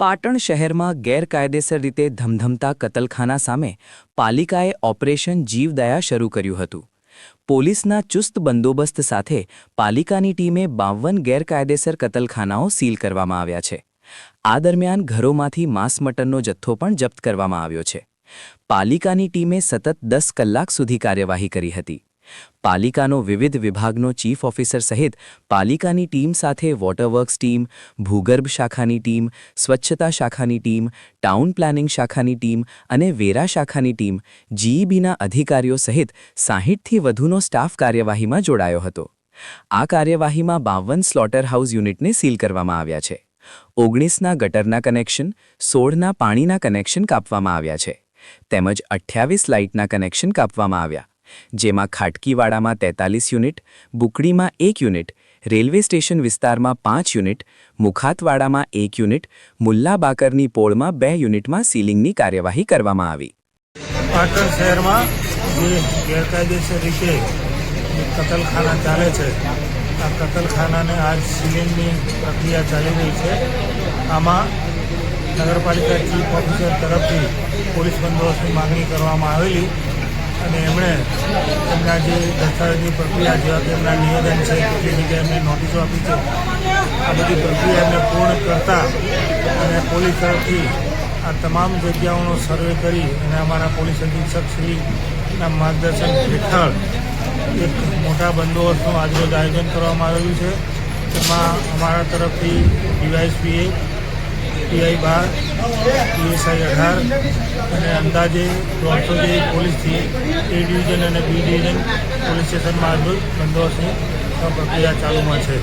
પાટણ શહેરમાં ગેરકાયદેસર રીતે ધમધમતા કતલખાના સામે પાલિકાએ ઓપરેશન જીવદયા શરૂ કર્યું હતું। પોલીસના ચુસ્ત બંદોબસ્ત સાથે પાલિકાની ટીમે 52 ગેરકાયદેસર કતલખાનાઓ સીલ કરવામાં આવ્યા છે। આ દરમિયાન ઘરોમાંથી માંસ મટનનો જથ્થો પણ જપ્ત કરવામાં આવ્યો છે। પાલિકાની ટીમે સતત 10 કલાક સુધી કાર્યવાહી કરી હતી। પાલિકાનો વિવિધ વિભાગનો ચીફ ઓફિસર સહિત પાલિકાની ટીમ સાથે વોટરવર્ક્સ ટીમ, ભૂગર્ભ શાખાની ટીમ, સ્વચ્છતા શાખાની ટીમ, ટાઉન પ્લાનિંગ શાખાની ટીમ અને વેરા શાખાની ટીમ, જીઈબીના અધિકારીઓ સહિત 60થી વધુનો સ્ટાફ કાર્યવાહીમાં જોડાયો હતો। આ કાર્યવાહીમાં 52 સ્લોટર હાઉસ યુનિટને સીલ કરવામાં આવ્યા છે। 19ના ગટરના કનેક્શન, 16ના પાણીના કનેક્શન કાપવામાં આવ્યા છે, તેમજ 28 લાઇટના કનેક્શન કાપવામાં આવ્યા, જેમાં ખાટકીવાડામાં 43 યુનિટ, બુકડીમાં 1 યુનિટ, રેલવે સ્ટેશન વિસ્તારમાં 5 યુનિટ, મુખાતવાડામાં 1 યુનિટ, મુલ્લાબાકરની પોળમાં 2 યુનિટમાં સીલિંગની કાર્યવાહી કરવામાં આવી। પાટણ શહેરમાં જે ગેરકાયદેસર રીતે કતલખાના ચાલે છે, આ કતલખાનાને આજ સીલિંગની પ્રક્રિયા ચાલી રહી છે। આમાં નગરપાલિકા ચીફ ઓફિસર તરફથી પોલીસ બંદોબસ્તની માગણી કરવામાં આવેલી અને એમણે એમના જે દસ્તાવેજની પ્રક્રિયા જેવા કે એમના નિવેદન છે, કેટલી જગ્યાએ એમને નોટિસો આપી છે, આ બધી પ્રક્રિયા એમને પૂર્ણ કરતા અને પોલીસ તરફથી આ તમામ જગ્યાઓનો સર્વે કરી અને અમારા પોલીસ અધિક્ષક શ્રીના માર્ગદર્શન હેઠળ એક મોટા બંદોબસ્તનું આજરોજ આયોજન કરવામાં આવેલું છે। તેમાં અમારા તરફથી ડીવાયએસપી પીઆઈ 12, પીએસઆઈ 18 અને અંદાજે 300 જેવી પોલીસથી એ ડિવિઝન અને બી ડિવિઝન પોલીસ સ્ટેશનમાં આજરોજ બંદોબસ્તની પ્રક્રિયા ચાલુમાં છે।